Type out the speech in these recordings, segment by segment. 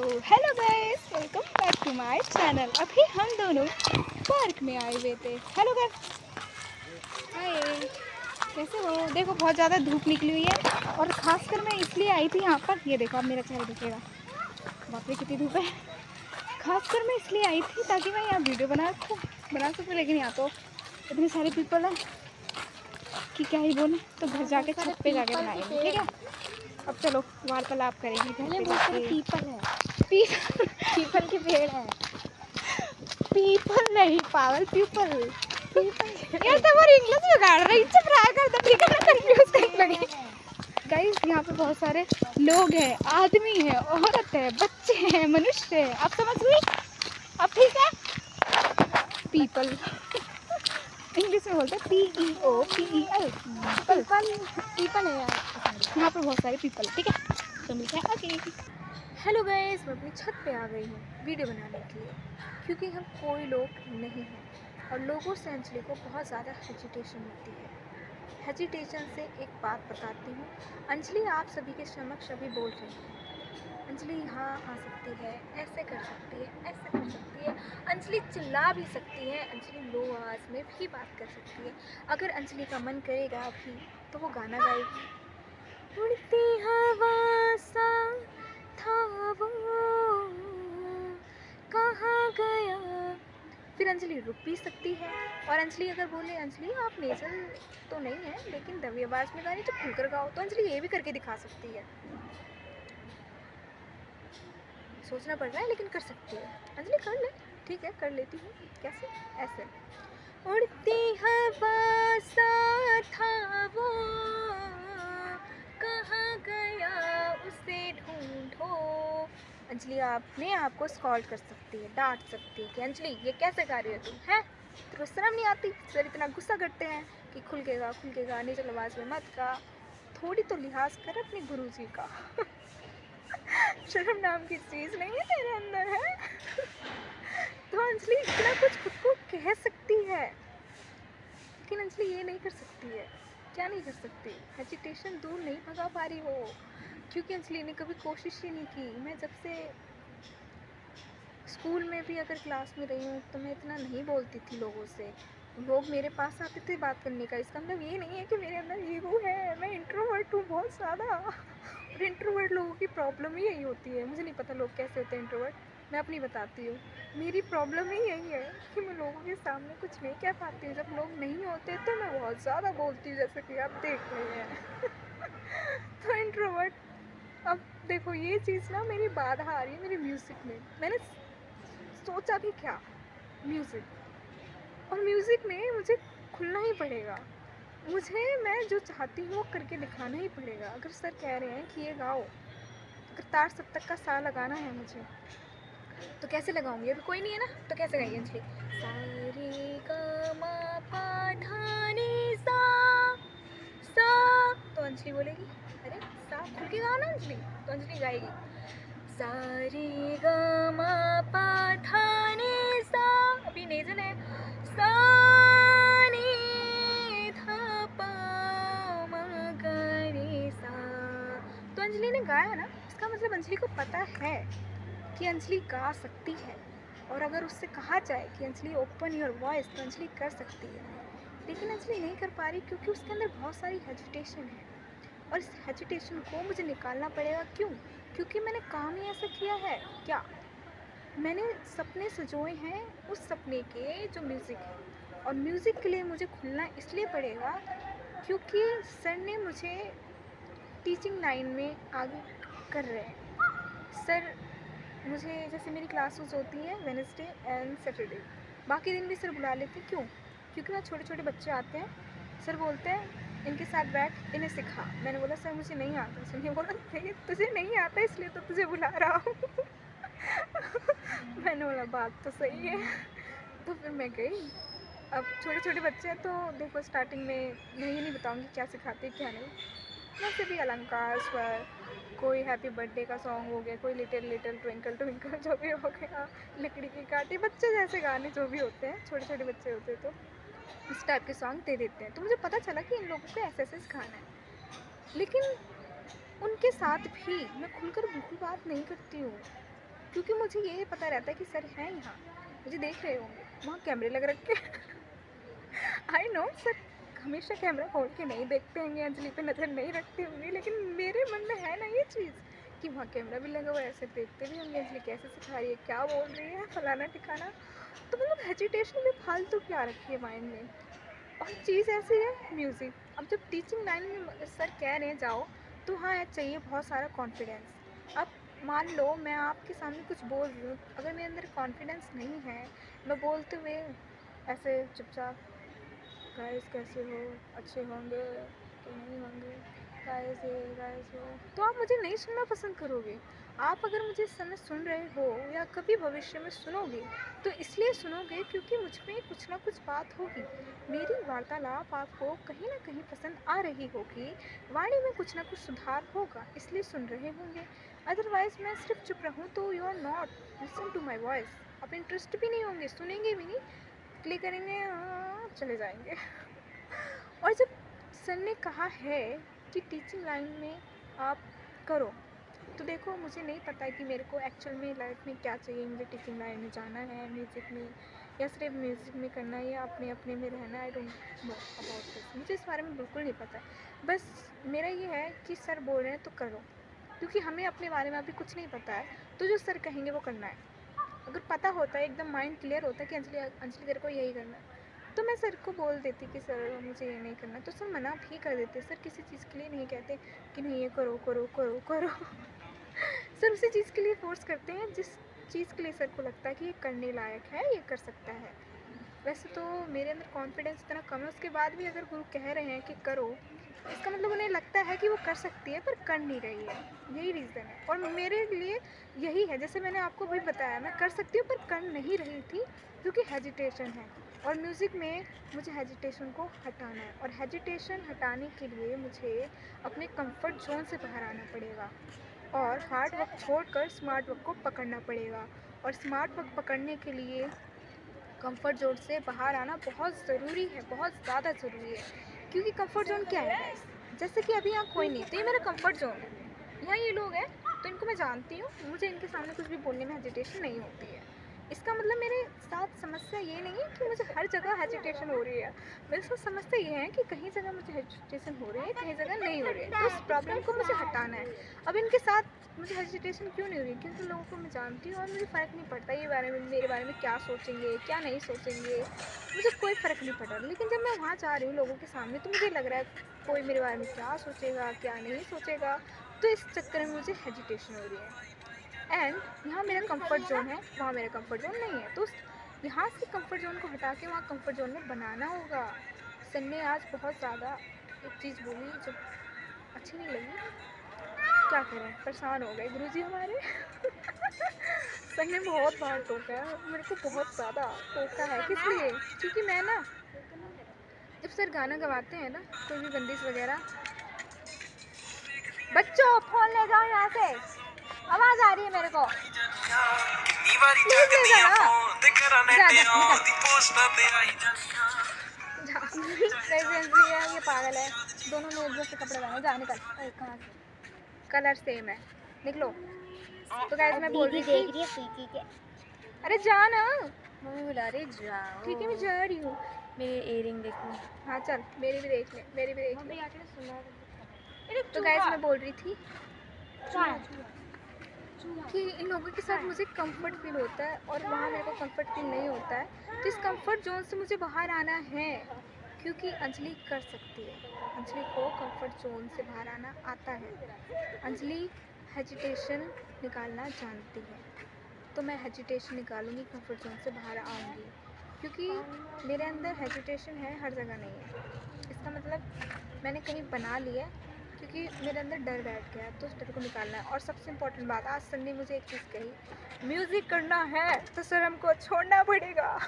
Hello guys, welcome back to my channel. अभी हम दोनों पार्क में आए हुए थे। हेलो गाइस, हाय, कैसे हो? देखो बहुत ज़्यादा धूप निकली हुई है और ख़ासकर मैं इसलिए आई थी यहाँ पर। ये देखो, अब मेरा चेहरा दिखेगा। बाप रे कितनी धूप है। खासकर मैं इसलिए आई थी ताकि मैं यहाँ वीडियो बना सकूँ, लेकिन यहाँ तो इतने सारे पीपल हैं कि क्या ही बोले। तो घर जाके छत पे जाके बनाएंगे, ठीक है? अब चलो वार्तालाप करेंगे घर पे जाके। पीपल है, पीपल पीपल के पेड़ है। पीपल नहीं पागल, पीपल। पीपल यार तुम्हारी इंग्लिश बिगाड़ रही है, ट्राई कर दो, ठीक है? मैं कंफ्यूज करने लगी। गाइस यहाँ पे बहुत सारे लोग हैं, आदमी है, औरत है, बच्चे हैं, मनुष्य है। आप समझ गई? अब ठीक है? पीपल इंग्लिश में बोलते हैं PEOPEL। पीपल है यार। यहाँ पे बहुत सारे पीपल, ठीक है? तो मिलते हैं आगे। हेलो गाइस, मैं अपनी छत पे आ गई हूँ वीडियो बनाने के लिए, क्योंकि हम कोई लोग नहीं हैं और लोगों से अंजलि को बहुत ज़्यादा हेजिटेशन होती है। हेजिटेशन से एक बात बताती हूँ। अंजलि आप सभी के समक्ष अभी बोल रही है। अंजलि यहाँ आ सकती है, ऐसे कर सकती है, ऐसे कर सकती है। अंजलि चिल्ला भी सकती है, अंजलि लो आवाज़ में भी बात कर सकती है। अगर अंजलि का मन करेगा अभी तो वो गाना गाएगी। उड़ती हवा सा था वो, कहाँ गया। फिर अंजलि रुक भी सकती है। और अंजलि अगर बोले अंजलि आप नेचर तो नहीं है लेकिन दबी आवाज़ में गाने तो खुलकर गाओ, तो अंजलि ये भी करके दिखा सकती है। सोचना पड़ रहा है लेकिन कर सकती है अंजलि, कर ले। ठीक है, कर लेती हूँ। कैसे? ऐसे। उड़ती हवा सा था वो, कहाँ गया उसे ढूंढो। अंजलि अपने आप को स्कॉल्ड कर सकती है, डांट सकती है कि अंजलि ये कैसे गा रही है तुम, है तो शर्म नहीं आती? सर इतना गुस्सा करते हैं कि खुल के गा, नीचे आवाज़ में मत गा। थोड़ी तो लिहाज कर अपने गुरु जी का। शर्म नाम की चीज़ नहीं है तेरे अंदर, है? तो अंजलि इतना कुछ खुद को कह सकती है, लेकिन अंजलि ये नहीं कर सकती है। क्या नहीं कर सकती? हेजिटेशन दूर नहीं भगा पा रही हो, क्योंकि अंजलि ने कभी कोशिश ही नहीं की। मैं जब से स्कूल में भी अगर क्लास में रही हूँ तो मैं इतना नहीं बोलती थी लोगों से। लोग मेरे पास आते थे बात करने का, इसका मतलब ये नहीं है कि मेरे अंदर ईगो है। मैं इंट्रोवर्ट हूँ बहुत ज़्यादा, और इंट्रोवर्ट लोगों की प्रॉब्लम ही यही होती है। मुझे नहीं पता लोग कैसे होते हैं इंट्रोवर्ट, मैं अपनी बताती हूँ। मेरी प्रॉब्लम ही यही है कि मैं लोगों के सामने कुछ नहीं कह पाती हूँ। जब लोग नहीं होते तो मैं बहुत ज़्यादा बोलती हूँ, जैसे कि आप देख रहे हैं। तो इंट्रोवर्ट, अब देखो ये चीज़ ना मेरी बाधा आ रही है मेरे म्यूज़िक में। मैंने सोचा भी क्या, म्यूज़िक, और म्यूज़िक में मुझे खुलना ही पड़ेगा। मैं जो चाहती हूँ वो करके दिखाना ही पड़ेगा। अगर सर कह रहे हैं कि ये गाओ, अगर तार सप्तक का सा लगाना है मुझे, तो कैसे लगाऊंगी? अभी कोई नहीं है ना, तो कैसे गाइए अंजलि? सा रे गा मा पा धा नी सा, सा। तो अंजलि बोलेगी अरे सा खुल के गाओ ना अंजलि, तो अंजलि गाएगी सा रे गा मा पा धा नी सा। अभी नेजल है सा नी धा पा मा गा रे सा। तो अंजलि ने गाया ना, इसका मतलब अंजलि को पता है कि अंजलि गा सकती है। और अगर उससे कहा जाए कि अंजलि ओपन योर वॉइस, तो अंजलि कर सकती है। लेकिन अंजलि नहीं कर पा रही क्योंकि उसके अंदर बहुत सारी हेजिटेशन है, और इस हेजिटेशन को मुझे निकालना पड़ेगा। क्यों? क्योंकि मैंने काम ही ऐसा किया है क्या? मैंने सपने सजोए हैं, उस सपने के जो म्यूज़िक है, और म्यूज़िक के लिए मुझे खुलना इसलिए पड़ेगा क्योंकि सर ने मुझे टीचिंग लाइन में आगे कर रहे हैं। सर मुझे, जैसे मेरी क्लासेस होती हैं वेडनेसडे एंड सैटरडे, बाकी दिन भी सर बुला लेते हैं। क्यों? क्योंकि वहाँ छोटे छोटे बच्चे आते हैं, सर बोलते हैं इनके साथ बैठ, इन्हें सिखा। मैंने बोला सर मुझे नहीं आता। सर ने बोला नहीं तुझे नहीं आता इसलिए तो तुझे बुला रहा हूँ। मैंने बोला बात तो सही है। तो फिर मैं गई। अब छोटे छोटे बच्चे हैं तो देखो, स्टार्टिंग में ये नहीं बताऊँगी क्या सिखाते क्या नहीं। वैसे भी अलंकार स्वर, कोई हैप्पी बर्थडे का सॉन्ग हो गया, कोई लिटिल लिटिल ट्विंकल ट्विंकल जो भी हो गया, लकड़ी की काठी, बच्चे जैसे गाने जो भी होते हैं, छोटे छोटे बच्चे होते हैं तो इस टाइप के सॉन्ग दे देते हैं। तो मुझे पता चला कि इन लोगों को ऐसे ऐसे सिखाना है, लेकिन उनके साथ भी मैं खुलकर बिल्कुल बात नहीं करती हूँ। क्योंकि मुझे ये पता रहता है कि सर हैं यहाँ, मुझे देख रहे होंगे, वहाँ कैमरे लग रखे। आई नो सर हमेशा कैमरा खोल के नहीं देखते होंगे, अंजलि पे नज़र नहीं रखते होंगे, लेकिन मेरे मन में है ना ये चीज़ कि वहाँ कैमरा भी लगा हुआ है, ऐसे देखते भी होंगे अंजलि कैसे सिखा रही है, क्या बोल रही है, फलाना ठिकाना। तो मतलब हेजिटेशन में फालतू क्या रखी है माइंड में। और चीज़ ऐसी है म्यूज़िक, अब जब टीचिंग लाइन में सर कह रहे हैं जाओ, तो हाँ चाहिए बहुत सारा कॉन्फिडेंस। अब मान लो मैं आपके सामने कुछ बोल रही हूँ, अगर मेरे अंदर कॉन्फिडेंस नहीं है, मैं बोलते हुए ऐसे चुपचाप गाइस कैसे हो, अच्छे होंगे कि नहीं होंगे, गाइस ये गाइस वो, तो आप मुझे नहीं सुनना पसंद करोगे। आप अगर मुझे इस समय सुन रहे हो या कभी भविष्य में सुनोगे, तो इसलिए सुनोगे क्योंकि मुझ में कुछ ना कुछ बात होगी, मेरी वार्तालाप आपको कहीं ना कहीं पसंद आ रही होगी, वाणी में कुछ ना कुछ सुधार होगा, इसलिए सुन रहे होंगे। अदरवाइज मैं सिर्फ चुप रहूँ तो you are not listen to my voice, आप इंटरेस्ट भी नहीं होंगे, सुनेंगे भी नहीं, क्लिक करेंगे चले जाएंगे। और जब सर ने कहा है कि टीचिंग लाइन में आप करो, तो देखो मुझे नहीं पता कि मेरे को एक्चुअल में लाइफ में क्या चाहिए, मुझे टीचिंग लाइन में जाना है म्यूज़िक में, या सिर्फ म्यूज़िक में करना है, या अपने अपने में रहना है। I don't know about this, मुझे इस बारे में बिल्कुल नहीं पता। बस मेरा ये है कि सर बोल रहे हैं तो करो, क्योंकि हमें अपने बारे में अभी कुछ नहीं पता है, तो जो सर कहेंगे वो करना है। अगर पता होता है, एकदम माइंड क्लियर होता है कि अंजलि अंजलि तेरे को यही करना है, तो मैं सर को बोल देती कि सर मुझे ये नहीं करना, तो सर मना भी कर देते। सर किसी चीज़ के लिए नहीं कहते कि नहीं ये करो करो करो करो। सर उसी चीज़ के लिए फोर्स करते हैं जिस चीज़ के लिए सर को लगता है कि ये करने लायक है, ये कर सकता है। वैसे तो मेरे अंदर कॉन्फिडेंस इतना कम है, उसके बाद भी अगर गुरु कह रहे हैं कि करो, इसका मतलब उन्हें लगता है कि वो कर सकती है पर कर नहीं रही है, यही रीज़न है। और मेरे लिए यही है, जैसे मैंने आपको भी बताया, मैं कर सकती हूँ पर कर नहीं रही थी क्योंकि हेजिटेशन है, और म्यूज़िक में मुझे हेजिटेशन को हटाना है, और हेजिटेशन हटाने के लिए मुझे अपने कंफर्ट जोन से बाहर आना पड़ेगा, और हार्ड वर्क छोड़कर स्मार्ट वर्क को पकड़ना पड़ेगा। और स्मार्ट वर्क पकड़ने के लिए कंफर्ट जोन से बाहर आना बहुत ज़रूरी है, बहुत ज़्यादा ज़रूरी है। क्योंकि कंफर्ट जोन क्या है गाइस, जैसे कि अभी यहाँ कोई नहीं, तो ये मेरा कंफर्ट जोन है, यहाँ ये लोग हैं तो इनको मैं जानती हूँ, मुझे इनके सामने कुछ भी बोलने में हेजिटेशन नहीं होती है। इसका मतलब मेरे साथ समस्या ये नहीं है कि मुझे हर जगह हेजिटेशन हो रही है, मेरे साथ समस्या ये है कि कहीं जगह मुझे हेजिटेशन हो रही है, कहीं जगह नहीं हो रही है, तो उस प्रॉब्लम को मुझे हटाना है। अब इनके साथ मुझे हेजिटेशन क्यों नहीं हो रही, क्योंकि लोगों को मैं जानती हूँ और मुझे फ़र्क नहीं पड़ता ये बारे में, मेरे बारे में क्या सोचेंगे क्या नहीं सोचेंगे, मुझे कोई फ़र्क नहीं पड़ रहा। लेकिन जब मैं वहाँ जा रही हूँ लोगों के सामने, तो मुझे लग रहा है कोई मेरे बारे में क्या सोचेगा क्या नहीं सोचेगा, तो इस चक्कर में मुझे हेजिटेशन हो रही है। एंड यहाँ मेरा कंफर्ट जोन है, वहाँ मेरा कंफर्ट जोन नहीं है, तो यहाँ से कंफर्ट जोन को हटा के वहाँ कंफर्ट जोन में बनाना होगा। सर ने आज बहुत ज़्यादा एक चीज़ बोली जो अच्छी नहीं लगी, क्या करें, परेशान हो गए गुरुजी हमारे। सर ने बहुत बार टोका है, मेरे को बहुत ज़्यादा टोका है, किस लिए, क्योंकि मैं ना जब सर गाना गवाते हैं ना, कोई भी बंदिश वगैरह, बच्चों फोन ले जाओ यहाँ से, आवाज़ आ रही है मेरे को, प्लीज ले जाना, ये पागल है, दोनों ने एक जैसे कपड़े पहने, जा निकल, कहाँ से, कलर सेम है, निकलो। तो गाइस मैं बोल रही थी, अरे जा ना, मम्मी बुला रही, जाओ। ठीक है मैं जा रही हूँ। मेरे इयरिंग देखो। हाँ चल, मेरी भी देख ले, मेरी भी देख ले। आके सुना तो गाइस मैं बोल रही थी कि इन लोगों के साथ मुझे कंफर्ट फील होता है और वहाँ मेरे को कंफर्ट फील नहीं होता है, तो इस कंफर्ट जोन से मुझे बाहर आना है, क्योंकि अंजलि कर सकती है, अंजलि को कंफर्ट जोन से बाहर आना आता है, अंजलि हेजिटेशन निकालना जानती है, तो मैं हेजिटेशन निकालूंगी, कंफर्ट जोन से बाहर आऊँगी, क्योंकि मेरे अंदर हेजिटेशन है, हर जगह नहीं है। इसका मतलब मैंने कहीं बना लिया, क्योंकि मेरे अंदर डर बैठ गया, तो उस डर को निकालना है। और सबसे इम्पोर्टेंट बात, आज सर ने मुझे एक चीज़ कही, म्यूज़िक करना है तो सर हमको छोड़ना पड़ेगा,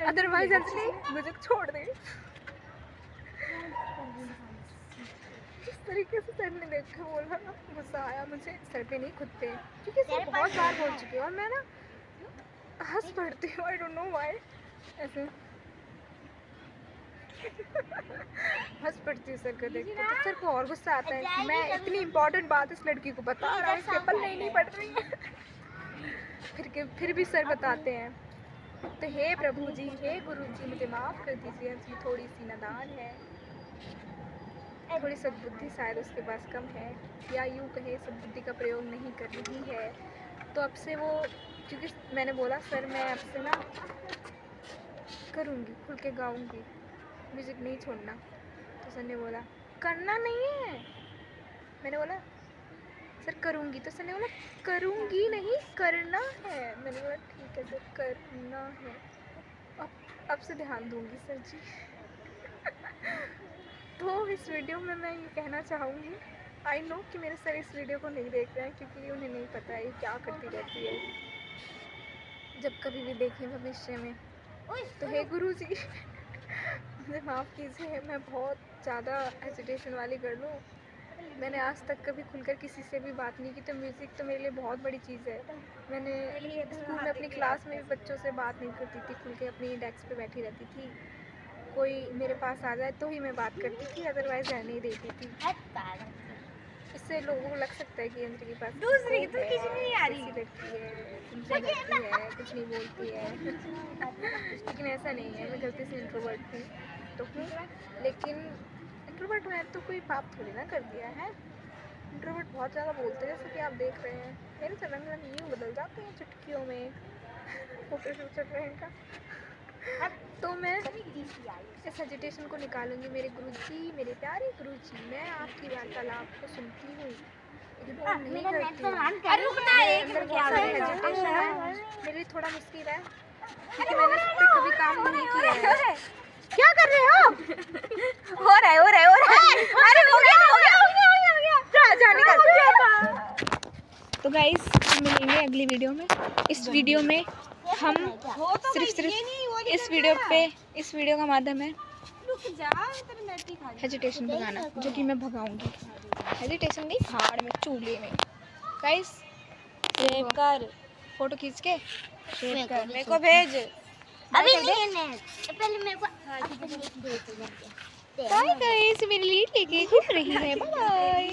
अदरवाइज अंजलि म्यूज़िक छोड़ दे। जिस तरीके से सर ने देखा बोला ना, गुस्सा आया मुझे, सर पे नहीं खुद पे, क्योंकि सर बहुत बार बोल चुके हैं और मैं ना हंस पड़ती हूँ, आई डोंट नो व्हाई, ऐसे हंस पड़ती हूँ सर को देख के, तो सर को और गुस्सा आता है कि मैं इतनी इम्पोर्टेंट बात इस लड़की को बता रहा हूँ, इसके पल्ले ही नहीं पड़ रही है। कि फिर भी सर बताते हैं। तो हे प्रभु जी, हे गुरु जी, मुझे माफ़ कर दीजिए, जी थोड़ी सी नादान है, थोड़ी सद्बुद्धि शायद उसके पास कम है, या यूँ कहे सद्बुद्धि का प्रयोग नहीं कर रही है। तो अब से वो, क्योंकि मैंने बोला सर मैं अब से ना करूँगी, खुल के गाऊँगी, म्यूज़िक नहीं छोड़ना। तो सर ने बोला करना नहीं है। मैंने बोला सर करूँगी। तो सर ने बोला करूँगी नहीं, करना है। मैंने बोला ठीक है सर, करना है। अब से ध्यान दूँगी सर जी। तो इस वीडियो में मैं ये कहना चाहूँगी, आई नो कि मेरे सर इस वीडियो को नहीं देख रहे हैं, क्योंकि उन्हें नहीं पता है ये क्या करती रहती है। जब कभी भी देखें भविष्य में, तो हे गुरु जी मुझे माफ़ कीजिए, मैं बहुत ज़्यादा हेजिटेशन वाली गर्ल हूँ। मैंने आज तक कभी खुलकर किसी से भी बात नहीं की। तो म्यूज़िक तो मेरे लिए बहुत बड़ी चीज़ है। मैंने स्कूल में अपनी क्लास में भी बच्चों से बात नहीं करती थी, खुल के अपनी डेस्क पे बैठी रहती थी। कोई मेरे पास आ जाए तो ही मैं बात करती थी, अदरवाइज़ रहने ही देती थी। इससे लोगों को लग सकता है कि अंजलि के पास दूसरी तो किसी नहीं आ रही, लड़की है, तुमसे लड़की है, कुछ नहीं बोलती है। लेकिन ऐसा नहीं है, मैं गलती से इंट्रोवर्ट हूँ तो हूँ, लेकिन इंट्रोवर्ट है तो कोई पाप थोड़ी ना कर दिया है। इंट्रोवर्ट बहुत ज़्यादा बोलते हैं, जैसे कि आप देख रहे हैं मेरे चलन यूँ बदल जाते हैं चुटकियों में। फोटो शूट चल रहे हैं इनका। तो मैं इस हेजिटेशन को निकालूंगी। मेरे गुरुजी, मेरे प्यारे गुरुजी, मैं आपकी वार्तालाप को सुनती हूँ, इग्नोर नहीं करती हूँ। मेरे अंदर बहुत सारी हेजिटेशन है, मेरे लिए थोड़ा मुश्किल है, क्योंकि मैंने इस पर कभी काम नहीं किया है। क्या कर रहे हो? हो रहा है अरे हो गया जा निकल। तो गाइस मिलेंगे अगली वीडियो में। इस वीडियो में हम सिर्फ इस वीडियो का माध्यम है हेजिटेशन भगाना, जो कि मैं भगाऊंगी। हेजिटेशन नहीं, भाड़ में, चूल्हे में। गाइस सेव कर, फोटो खींच के शेयर कर, मेरे को भेज। अभी नहीं है, पहले मेरे को बाय गाइस, मेरी लीड लेके घूम रही है। बाय।